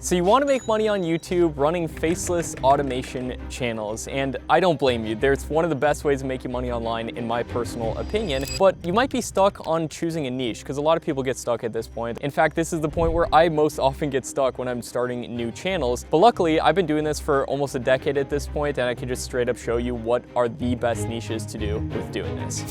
So you want to make money on YouTube running faceless automation channels, and I don't blame you. It's one of the best ways of making money online in my personal opinion, but you might be stuck on choosing a niche because a lot of people get stuck at this point. In fact, this is the point where I most often get stuck when I'm starting new channels, but luckily I've been doing this for almost a decade at this point, and I can just straight up show you what are the best niches to do with doing this.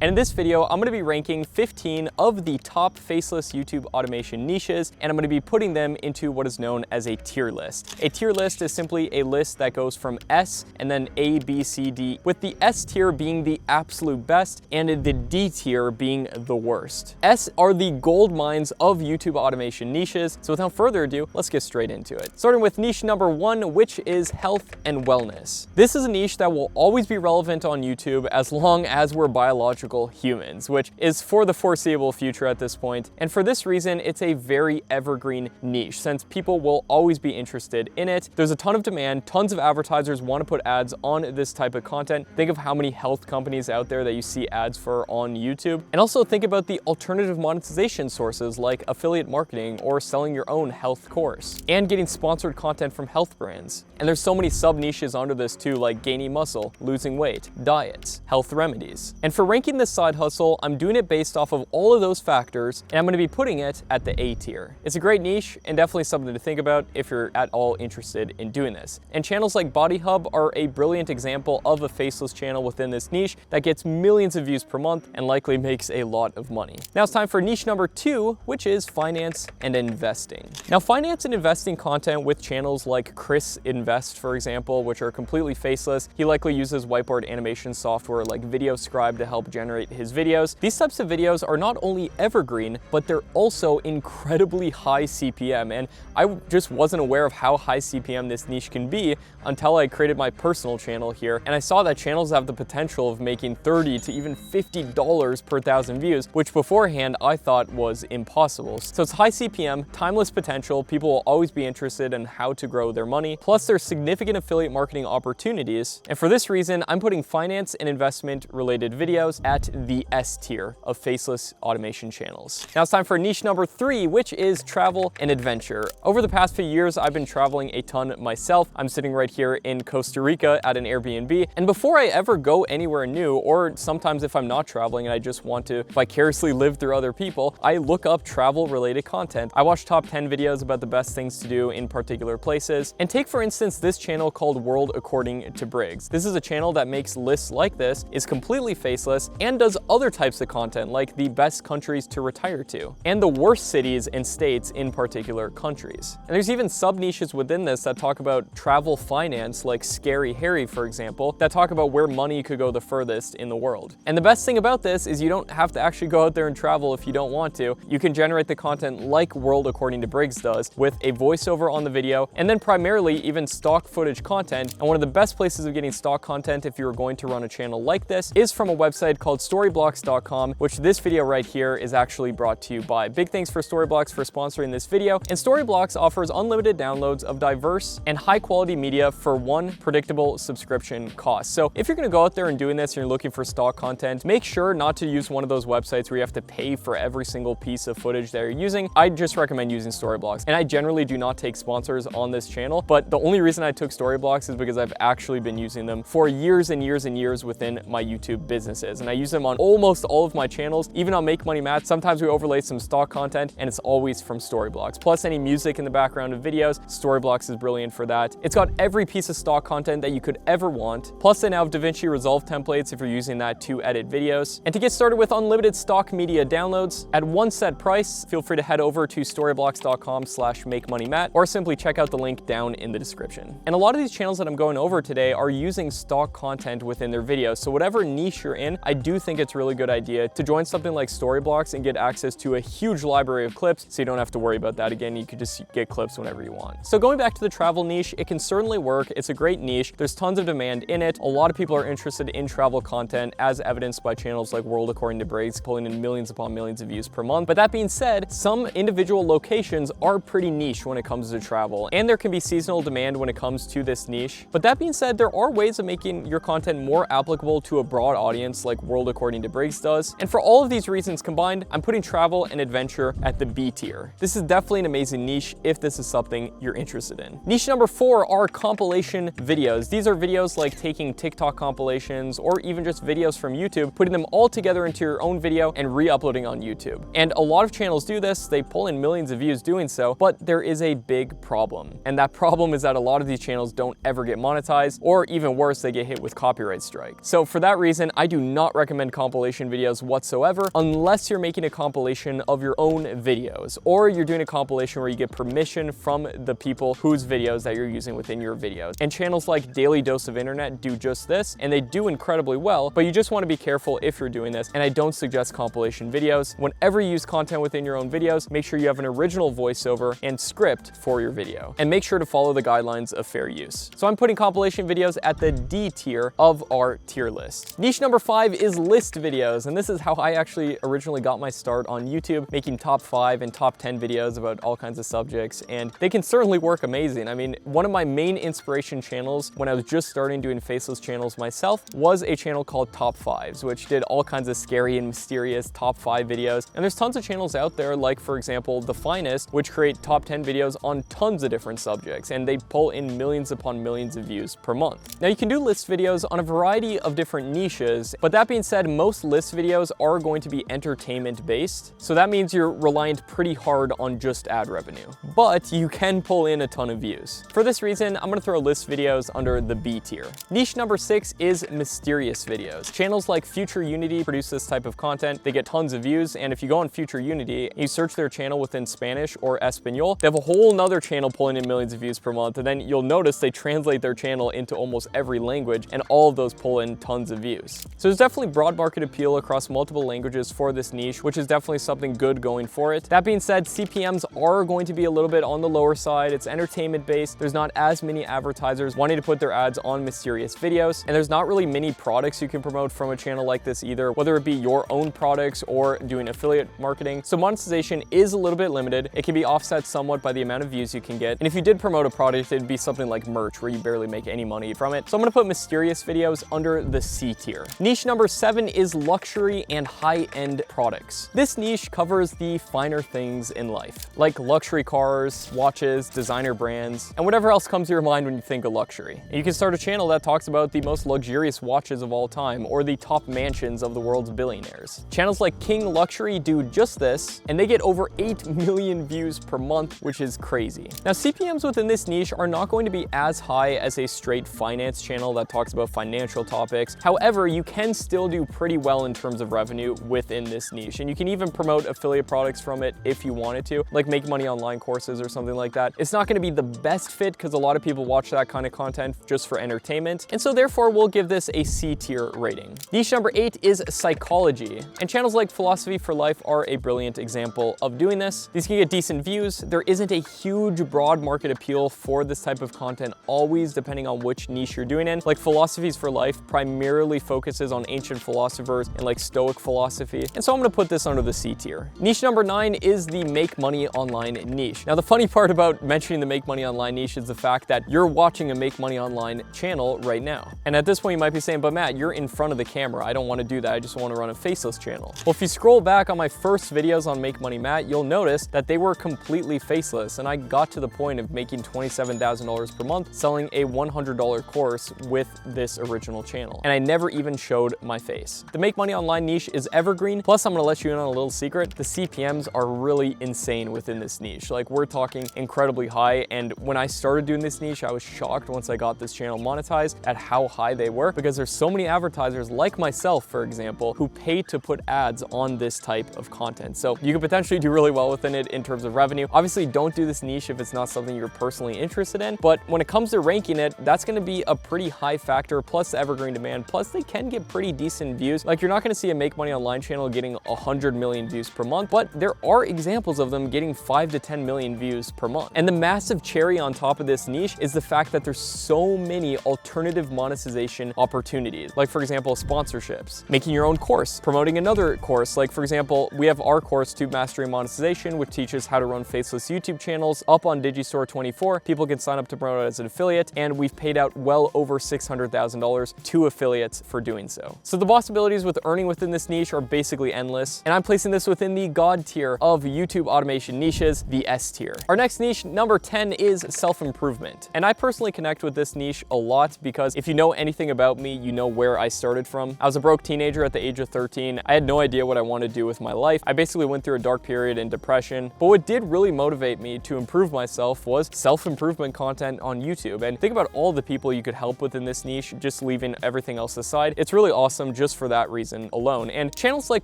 And in this video, I'm going to be ranking 15 of the top faceless YouTube automation niches, and I'm going to be putting them into what is known as a tier list. A tier list is simply a list that goes from S and then A, B, C, D, with the S tier being the absolute best and the D tier being the worst. S are the gold mines of YouTube automation niches, so without further ado, let's get straight into it. Starting with niche number 1, which is health and wellness. This is a niche that will always be relevant on YouTube as long as we're biological humans, which is for the foreseeable future at this point. And for this reason, it's a very evergreen niche since people will always be interested in it. There's a ton of demand, tons of advertisers want to put ads on this type of content. Think of how many health companies out there that you see ads for on YouTube. And also think about the alternative monetization sources like affiliate marketing or selling your own health course and getting sponsored content from health brands. And there's so many sub niches under this too, like gaining muscle, losing weight, diets, health remedies. And for ranking this side hustle, I'm doing it based off of all of those factors, and I'm going to be putting it at the A tier. It's a great niche and definitely something to think about if you're at all interested in doing this. And channels like Body Hub are a brilliant example of a faceless channel within this niche that gets millions of views per month and likely makes a lot of money. Now it's time for niche number 2, which is finance and investing. Now finance and investing content with channels like Chris Invest, for example, which are completely faceless. He likely uses whiteboard animation software like VideoScribe to help generate his videos. These types of videos are not only evergreen, but they're also incredibly high CPM. And I just wasn't aware of how high CPM this niche can be until I created my personal channel here. And I saw that channels have the potential of making $30 to even $50 per 1,000 views, which beforehand I thought was impossible. So it's high CPM, timeless potential. People will always be interested in how to grow their money. Plus there's significant affiliate marketing opportunities. And for this reason, I'm putting finance and investment related videos at the S tier of faceless automation channels. Now it's time for niche number 3, which is travel and adventure. Over the past few years, I've been traveling a ton myself. I'm sitting right here in Costa Rica at an Airbnb. And before I ever go anywhere new, or sometimes if I'm not traveling and I just want to vicariously live through other people, I look up travel related content. I watch top 10 videos about the best things to do in particular places. And take for instance this channel called World According to Briggs. This is a channel that makes lists like this, is completely faceless, and does other types of content like the best countries to retire to and the worst cities and states in particular countries. And there's even sub niches within this that talk about travel finance, like Scary Harry, for example, that talk about where money could go the furthest in the world. And the best thing about this is you don't have to actually go out there and travel if you don't want to. You can generate the content like World According to Briggs does with a voiceover on the video and then primarily even stock footage content. And one of the best places of getting stock content if you're going to run a channel like this is from a website called Storyblocks.com, which this video right here is actually brought to you by. Big thanks for Storyblocks for sponsoring this video. And Storyblocks offers unlimited downloads of diverse and high quality media for one predictable subscription cost. So if you're going to go out there and doing this and you're looking for stock content, make sure not to use one of those websites where you have to pay for every single piece of footage that you're using. I just recommend using Storyblocks. And I generally do not take sponsors on this channel, but the only reason I took Storyblocks is because I've actually been using them for years and years and years within my YouTube businesses. And I use them on almost all of my channels, even on Make Money Matt. Sometimes we overlay some stock content and it's always from Storyblocks. Plus any music in the background of videos, Storyblocks is brilliant for that. It's got every piece of stock content that you could ever want. Plus they now have DaVinci Resolve templates if you're using that to edit videos. And to get started with unlimited stock media downloads at one set price, feel free to head over to storyblocks.com/makemoneymatt or simply check out the link down in the description. And a lot of these channels that I'm going over today are using stock content within their videos. So whatever niche you're in, I do think it's a really good idea to join something like Storyblocks and get access to a huge library of clips so you don't have to worry about that again. You could just get clips whenever you want. So going back to the travel niche, it can certainly work. It's a great niche. There's tons of demand in it. A lot of people are interested in travel content as evidenced by channels like World According to Briggs pulling in millions upon millions of views per month. But that being said, some individual locations are pretty niche when it comes to travel, and there can be seasonal demand when it comes to this niche. But that being said, there are ways of making your content more applicable to a broad audience like World world according to Briggs does. And for all of these reasons combined, I'm putting travel and adventure at the B tier. This is definitely an amazing niche if this is something you're interested in. Niche number 4 are compilation videos. These are videos like taking TikTok compilations or even just videos from YouTube, putting them all together into your own video and re-uploading on YouTube. And a lot of channels do this. They pull in millions of views doing so, but there is a big problem. And that problem is that a lot of these channels don't ever get monetized, or even worse, they get hit with copyright strike. So for that reason, I do not recommend compilation videos whatsoever unless you're making a compilation of your own videos, or you're doing a compilation where you get permission from the people whose videos that you're using within your videos. And channels like Daily Dose of Internet do just this, and they do incredibly well, but you just want to be careful if you're doing this, and I don't suggest compilation videos. Whenever you use content within your own videos, make sure you have an original voiceover and script for your video, and make sure to follow the guidelines of fair use. So I'm putting compilation videos at the D tier of our tier list. Niche number 5 is list videos, and this is how I actually originally got my start on YouTube, making top 5 and top 10 videos about all kinds of subjects, and they can certainly work amazing. I mean, one of my main inspiration channels when I was just starting doing faceless channels myself was a channel called Top 5s, which did all kinds of scary and mysterious top 5 videos. And there's tons of channels out there, like for example, The Finest, which create top 10 videos on tons of different subjects, and they pull in millions upon millions of views per month. Now you can do list videos on a variety of different niches, but that being said, most list videos are going to be entertainment based. So that means you're reliant pretty hard on just ad revenue, but you can pull in a ton of views. For this reason, I'm gonna throw list videos under the B tier. Niche number 6 is mysterious videos. Channels like Future Unity produce this type of content. They get tons of views, and if you go on Future Unity and you search their channel within Spanish or Espanol, they have a whole nother channel pulling in millions of views per month, and then you'll notice they translate their channel into almost every language, and all of those pull in tons of views. So there's definitely broad market appeal across multiple languages for this niche, which is definitely something good going for it. That being said, CPMs are going to be a little bit on the lower side. It's entertainment based. There's not as many advertisers wanting to put their ads on mysterious videos, and there's not really many products you can promote from a channel like this either, whether it be your own products or doing affiliate marketing. So monetization is a little bit limited. It can be offset somewhat by the amount of views you can get. And if you did promote a product, it'd be something like merch where you barely make any money from it. So I'm gonna put mysterious videos under the C tier. Niche number 7 is luxury and high-end products. This niche covers the finer things in life, like luxury cars, watches, designer brands, and whatever else comes to your mind when you think of luxury. And you can start a channel that talks about the most luxurious watches of all time or the top mansions of the world's billionaires. Channels like King Luxury do just this, and they get over 8 million views per month, which is crazy. Now, CPMs within this niche are not going to be as high as a straight finance channel that talks about financial topics. However, you can still do pretty well in terms of revenue within this niche, and you can even promote affiliate products from it if you wanted to, like Make Money Online courses or something like that. It's not going to be the best fit because a lot of people watch that kind of content just for entertainment, and so therefore we'll give this a C tier rating. Niche number 8 is psychology, and channels like Philosophy for Life are a brilliant example of doing this. These can get decent views. There isn't a huge broad market appeal for this type of content always, depending on which niche you're doing in. Like Philosophies for Life primarily focuses on ancient philosophers and like Stoic philosophy, and so I'm gonna put this under the C tier. Niche number 9 is the Make Money Online niche. Now the funny part about mentioning the Make Money Online niche is the fact that you're watching a Make Money Online channel right now. And at this point you might be saying, but Matt, you're in front of the camera. I don't want to do that. I just want to run a faceless channel. Well, if you scroll back on my first videos on Make Money Matt, you'll notice that they were completely faceless, and I got to the point of making $27,000 per month selling a $100 course with this original channel. And I never even showed my face. The Make Money Online niche is evergreen. Plus, I'm gonna let you in on a little secret. The CPMs are really insane within this niche. Like, we're talking incredibly high. And when I started doing this niche, I was shocked once I got this channel monetized at how high they were, because there's so many advertisers like myself, for example, who pay to put ads on this type of content. So you could potentially do really well within it in terms of revenue. Obviously, don't do this niche if it's not something you're personally interested in. But when it comes to ranking it, that's gonna be a pretty high factor, plus the evergreen demand, plus they can get pretty decent views. Like, you're not gonna see a Make Money Online channel getting 100 million views per month, but there are examples of them getting 5 to 10 million views per month. And the massive cherry on top of this niche is the fact that there's so many alternative monetization opportunities. Like, for example, sponsorships, making your own course, promoting another course. Like, for example, we have our course, Tube Mastery and Monetization, which teaches how to run faceless YouTube channels up on Digistore 24. People can sign up to promote it as an affiliate, and we've paid out well over $600,000 to affiliates for doing so. So the possibilities with earning within this niche are basically endless, and I'm placing this within the God tier of YouTube automation niches, the S tier. Our next niche, number 10, is self-improvement. And I personally connect with this niche a lot because if you know anything about me, you know where I started from. I was a broke teenager at the age of 13. I had no idea what I wanted to do with my life. I basically went through a dark period in depression, but what did really motivate me to improve myself was self-improvement content on YouTube. And think about all the people you could help within this niche, just leaving everything else aside. It's really awesome just for that reason alone. And channels like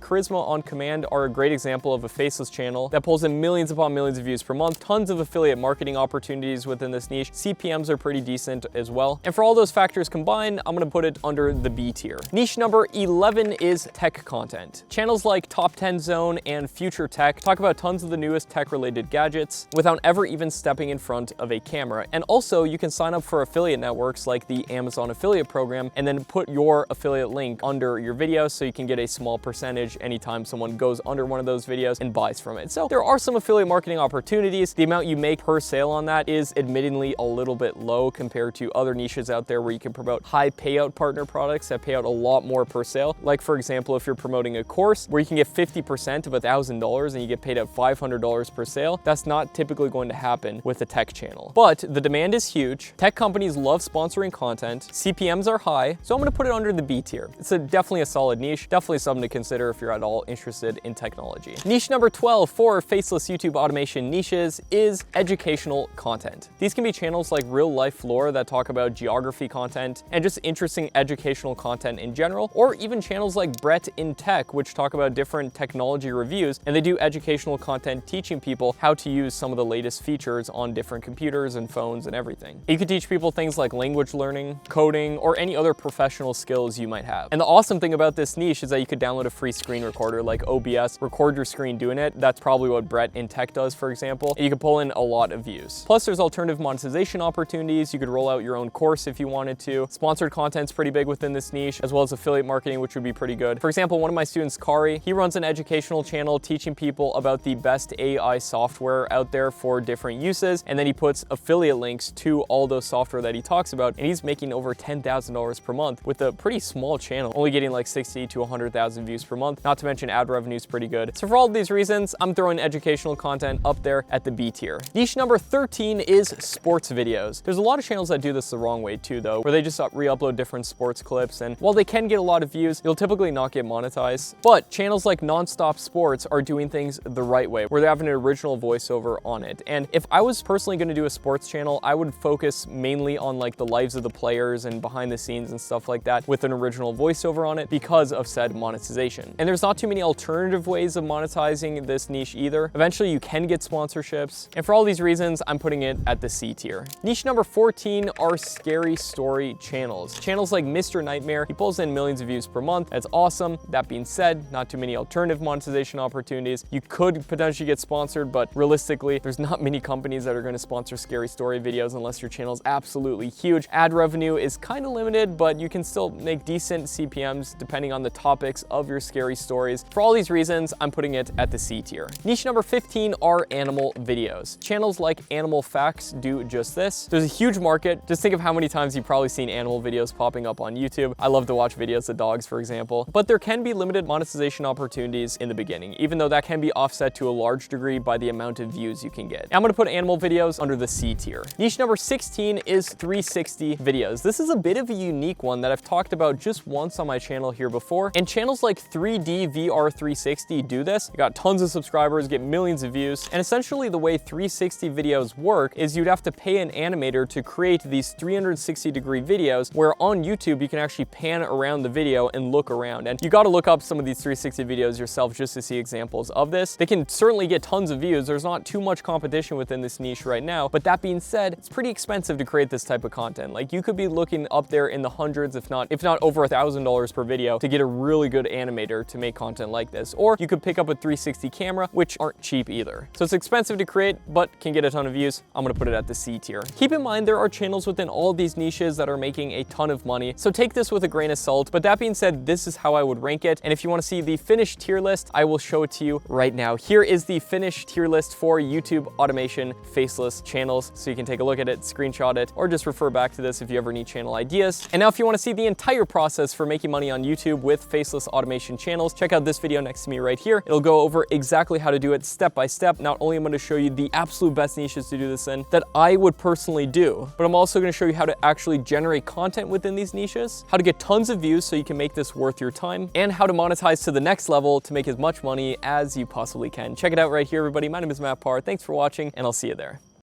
Charisma on Command are a great example of a faceless channel that pulls in millions upon millions of views per month, tons of affiliate marketing opportunities within this niche. CPMs are pretty decent as well. And for all those factors combined, I'm gonna put it under the B tier. Niche number 11 is tech content. Channels like Top 10 Zone and Future Tech talk about tons of the newest tech-related gadgets without ever even stepping in front of a camera. And also, you can sign up for affiliate networks like the Amazon affiliate program and then put your affiliate link under your video so you can get a small percentage anytime someone goes under one of those videos and buys from it. So there are some affiliate marketing opportunities. The amount you make per sale on that is admittingly a little bit low compared to other niches out there where you can promote high payout partner products that pay out a lot more per sale. Like for example, if you're promoting a course where you can get 50% of $1,000 and you get paid out $500 per sale, that's not typically going to happen with a tech channel. But the demand is huge. Tech companies love sponsoring content. CPMs are high, so I'm gonna put it under the B tier. It's definitely a solid niche, definitely something to consider if you're at all interested in technology. Niche number 12 for faceless YouTube automation niches is educational content. These can be channels like Real Life Lore that talk about geography content and just interesting educational content in general, or even channels like Brett in Tech, which talk about different technology reviews, and they do educational content teaching people how to use some of the latest features on different computers and phones and everything. You could teach people things like language learning, coding, or any other professional skills you might have. And the awesome thing about this niche is that you could download a free screen recorder like OBS, record your screen doing it. That's probably what Brett in Tech does, for example, and you can pull in a lot of views. Plus, there's alternative monetization opportunities. You could roll out your own course if you wanted to. Sponsored content's pretty big within this niche, as well as affiliate marketing, which would be pretty good. For example, one of my students, Kari, he runs an educational channel teaching people about the best AI software out there for different uses, and then he puts affiliate links to all those software that he talks about, and he's making over $10,000 per month with a pretty small channel, only getting like 60 to 100,000 views per month. Not to mention ad revenue is pretty good. So for all of these reasons, I'm throwing educational content up there at the B tier. Niche number 13 is sports videos. There's a lot of channels that do this the wrong way too, though, where they just re-upload different sports clips, and while they can get a lot of views, you'll typically not get monetized. But channels like Nonstop Sports are doing things the right way, where they have an original voiceover on it. And if I was personally going to do a sports channel, I would focus mainly on like the lives of the players and behind the scenes and stuff like that with an original voiceover on it because of said monetization. And there's not too many alternative ways of monetizing this niche either. Eventually you can get sponsorships. And for all these reasons, I'm putting it at the C tier. Niche number 14 are scary story channels. Channels like Mr. Nightmare, he pulls in millions of views per month. That's awesome. That being said, not too many alternative monetization opportunities. You could potentially get sponsored, but realistically, there's not many companies that are going to sponsor scary story videos unless your channel is absolutely huge. Ad revenue is kind of limited, but you can still make decent CPMs depending on the topics of your scary stories. For all these reasons, I'm putting it at the C tier. Niche number 15 are animal videos. Channels like Animal Facts do just this. There's a huge market. Just think of how many times you've probably seen animal videos popping up on YouTube. I love to watch videos of dogs, for example, but there can be limited monetization opportunities in the beginning, even though that can be offset to a large degree by the amount of views you can get. I'm gonna put animal videos under the C tier. Niche number 16 is 360 videos. This is a bit of a unique one that I've talked about just once on my channel here before, and channels like 3D VR 360 do this. You got tons of subscribers, get millions of views, and essentially the way 360 videos work is you'd have to pay an animator to create these 360-degree videos where on YouTube you can actually pan around the video and look around. And you got to look up some of these 360 videos yourself just to see examples of this. They can certainly get tons of views. There's not too much competition within this niche right now, but that being said, it's pretty expensive to create this type of content. Like you could be looking up there in the hundreds, if not over $1,000 per video to get a really good animator to make content like this. Or you could pick up a 360 camera, which aren't cheap either. So it's expensive to create, but can get a ton of views. I'm gonna put it at the C tier. Keep in mind, there are channels within all of these niches that are making a ton of money, so take this with a grain of salt. But that being said, this is how I would rank it. And if you wanna see the finished tier list, I will show it to you right now. Here is the finished tier list for YouTube automation faceless channels, so you can take a look at it, screenshot it, or just refer back to this if you ever need channel ideas. And now if you wanna see the entire process for making making money on YouTube with faceless automation channels, check out this video next to me right here. It'll go over exactly how to do it step by step. Not only am I going to show you the absolute best niches to do this in that I would personally do, but I'm also going to show you how to actually generate content within these niches, how to get tons of views so you can make this worth your time, and how to monetize to the next level to make as much money as you possibly can. Check it out right here, everybody. My name is Matt Parr. Thanks for watching, and I'll see you there.